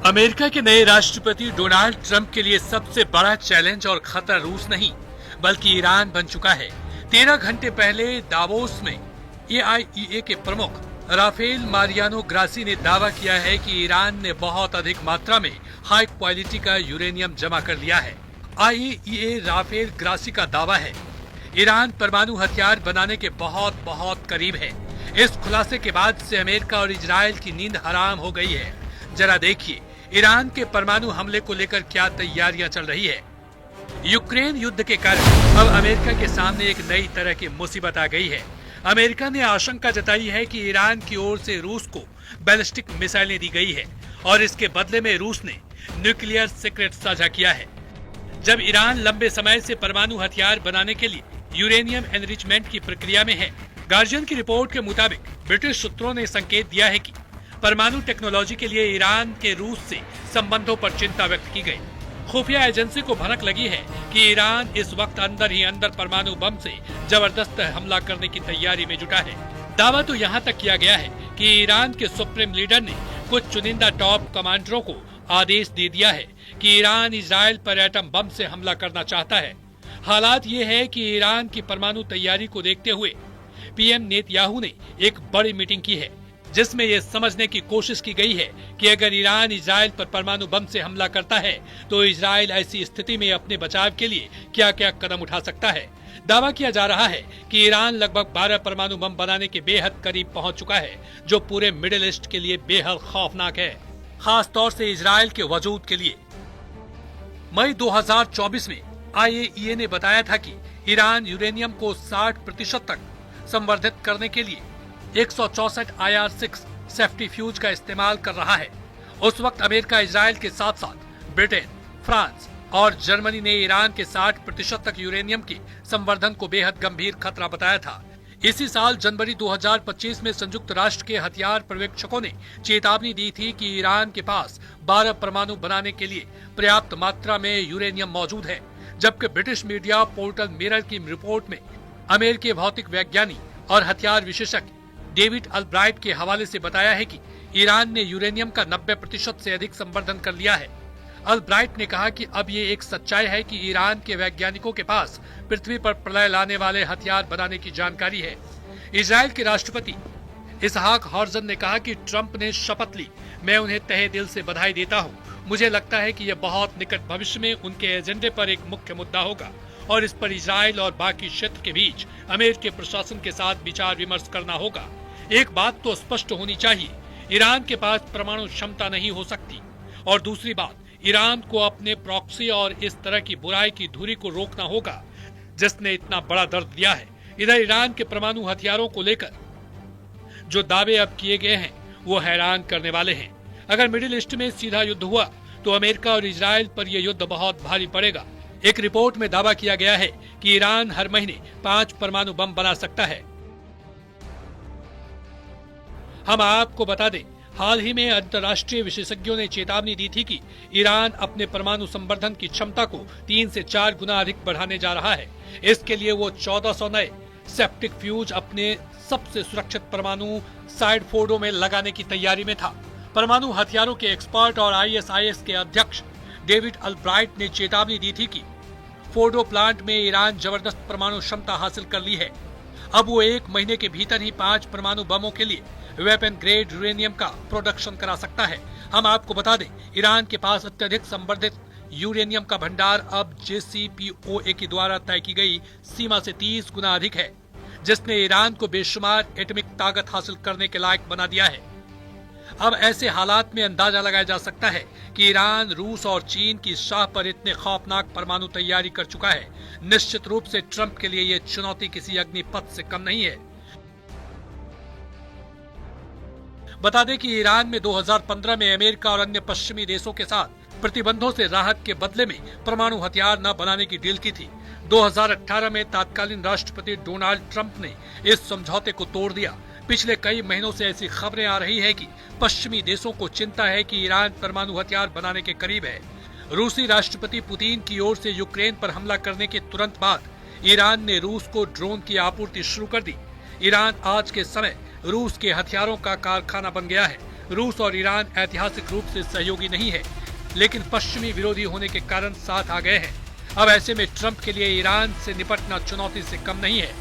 America के नए राष्ट्रपति डोनाल्ड ट्रंप के लिए सबसे बड़ा चैलेंज और खतरा रूस नहीं बल्कि ईरान बन चुका है। 13 घंटे पहले दावोस में AIEA के प्रमुख राफेल मारियानो ग्रासी ने दावा किया है कि ईरान ने बहुत अधिक मात्रा में हाई क्वालिटी का यूरेनियम जमा कर लिया है। IAEA राफेल ग्रासी का दावा है ईरान परमाणु हथियार बनाने के बहुत बहुत करीब है। इस खुलासे के बाद से अमेरिका और इजराइल की नींद हराम हो गई है। जरा देखिए ईरान के परमाणु हमले को लेकर क्या तैयारियां चल रही है। यूक्रेन युद्ध के कारण अब अमेरिका के सामने एक नई तरह की मुसीबत आ गई है। अमेरिका ने आशंका जताई है कि ईरान की ओर से रूस को बैलिस्टिक मिसाइलें दी गई है और इसके बदले में रूस ने न्यूक्लियर सीक्रेट साझा किया है। जब ईरान लंबे समय से परमाणु हथियार बनाने के लिए यूरेनियम एनरिचमेंट की प्रक्रिया में है। गार्जियन की रिपोर्ट के मुताबिक ब्रिटिश सूत्रों ने संकेत दिया है कि परमाणु टेक्नोलॉजी के लिए ईरान के रूस से संबंधों पर चिंता व्यक्त की गई। खुफिया एजेंसी को भनक लगी है कि ईरान इस वक्त अंदर ही अंदर परमाणु बम से जबरदस्त हमला करने की तैयारी में जुटा है। दावा तो यहाँ तक किया गया है कि ईरान के सुप्रीम लीडर ने कुछ चुनिंदा टॉप कमांडरों को आदेश दे दिया है कि ईरान इजराइल पर एटम बम से हमला करना चाहता है। हालात ये है कि ईरान की परमाणु तैयारी को देखते हुए PM नेतन्याहू ने एक बड़ी मीटिंग की है जिसमें यह समझने की कोशिश की गई है कि अगर ईरान इजराइल पर परमाणु बम से हमला करता है तो इजराइल ऐसी स्थिति में अपने बचाव के लिए क्या क्या कदम उठा सकता है। दावा किया जा रहा है कि ईरान लगभग 12 परमाणु बम बनाने के बेहद करीब पहुंच चुका है, जो पूरे मिडिल ईस्ट के लिए बेहद खौफनाक है, खास तौर से इजराइल के वजूद के लिए। मई 2024 में IAEA ने बताया था कि ईरान यूरेनियम को 60% तक संवर्धित करने के लिए 164 IR-6 सेफ्टी फ्यूज का इस्तेमाल कर रहा है। उस वक्त अमेरिका इजराइल के साथ साथ ब्रिटेन, फ्रांस और जर्मनी ने ईरान के 60% तक यूरेनियम के संवर्धन को बेहद गंभीर खतरा बताया था। इसी साल जनवरी 2025 में संयुक्त राष्ट्र के हथियार पर्यवेक्षकों ने चेतावनी दी थी कि ईरान के पास 12 परमाणु बनाने के लिए पर्याप्त मात्रा में यूरेनियम मौजूद है, जबकि ब्रिटिश मीडिया पोर्टल मिरर की रिपोर्ट में अमेरिकी भौतिक वैज्ञानिक और हथियार विशेषज्ञ डेविड अल्ब्राइट के हवाले से बताया है कि ईरान ने यूरेनियम का 90% से अधिक संवर्धन कर लिया है। अल्ब्राइट ने कहा कि अब ये एक सच्चाई है कि ईरान के वैज्ञानिकों के पास पृथ्वी पर प्रलय लाने वाले हथियार बनाने की जानकारी है। इजराइल के राष्ट्रपति इसहाक हर्जन ने कहा कि ट्रंप ने शपथ ली, मैं उन्हें तहे दिल से बधाई देता हूँ। मुझे लगता है कि यह बहुत निकट भविष्य में उनके एजेंडे पर एक मुख्य मुद्दा होगा और इस पर इजराइल और बाकी क्षेत्र के बीच अमेरिकी प्रशासन के साथ विचार विमर्श करना होगा। एक बात तो स्पष्ट होनी चाहिए, ईरान के पास परमाणु क्षमता नहीं हो सकती, और दूसरी बात, ईरान को अपने प्रॉक्सी और इस तरह की बुराई की धुरी को रोकना होगा जिसने इतना बड़ा दर्द दिया है। इधर ईरान के परमाणु हथियारों को लेकर जो दावे अब किए गए हैं वो हैरान करने वाले हैं। अगर मिडिल ईस्ट में सीधा युद्ध हुआ तो अमेरिका और इजराइल पर यह युद्ध बहुत भारी पड़ेगा। एक रिपोर्ट में दावा किया गया है कि ईरान हर महीने 5 परमाणु बम बना सकता है। हम आपको बता दें, हाल ही में अंतर्राष्ट्रीय विशेषज्ञों ने चेतावनी दी थी कि ईरान अपने परमाणु संवर्धन की क्षमता को 3 से 4 गुना अधिक बढ़ाने जा रहा है। इसके लिए वो 1400 नए सेप्टिक फ्यूज अपने सबसे सुरक्षित परमाणु साइड फोर्डो में लगाने की तैयारी में था। परमाणु हथियारों के एक्सपर्ट और ISIS के अध्यक्ष डेविड अल्ब्राइट ने चेतावनी दी थी कि फोर्डो प्लांट में ईरान जबरदस्त परमाणु क्षमता हासिल कर ली है। अब वो 1 महीने के भीतर ही 5 परमाणु बमों के लिए वेपन ग्रेड यूरेनियम का प्रोडक्शन करा सकता है। हम आपको बता दें, ईरान के पास अत्यधिक संवर्धित यूरेनियम का भंडार अब JCPOA के द्वारा तय की गई सीमा से 30 गुना अधिक है, जिसने ईरान को बेशुमार एटॉमिक ताकत हासिल करने के लायक बना दिया है। अब ऐसे हालात में अंदाजा लगाया जा सकता है कि ईरान रूस और चीन की शाह पर इतने खौफनाक परमाणु तैयारी कर चुका है। निश्चित रूप से ट्रंप के लिए ये चुनौती किसी अग्निपथ से कम नहीं है। बता दें कि ईरान में 2015 में अमेरिका और अन्य पश्चिमी देशों के साथ प्रतिबंधों से राहत के बदले में परमाणु हथियार न बनाने की डील की थी। 2018 में तत्कालीन राष्ट्रपति डोनाल्ड ट्रंप ने इस समझौते को तोड़ दिया। पिछले कई महीनों से ऐसी खबरें आ रही है कि पश्चिमी देशों को चिंता है कि ईरान परमाणु हथियार बनाने के करीब है। रूसी राष्ट्रपति पुतिन की ओर से यूक्रेन पर हमला करने के तुरंत बाद ईरान ने रूस को ड्रोन की आपूर्ति शुरू कर दी। ईरान आज के समय रूस के हथियारों का कारखाना बन गया है। रूस और ईरान ऐतिहासिक रूप से सहयोगी नहीं है, लेकिन पश्चिमी विरोधी होने के कारण साथ आ गए हैं। अब ऐसे में ट्रंप के लिए ईरान से निपटना चुनौती से कम नहीं है।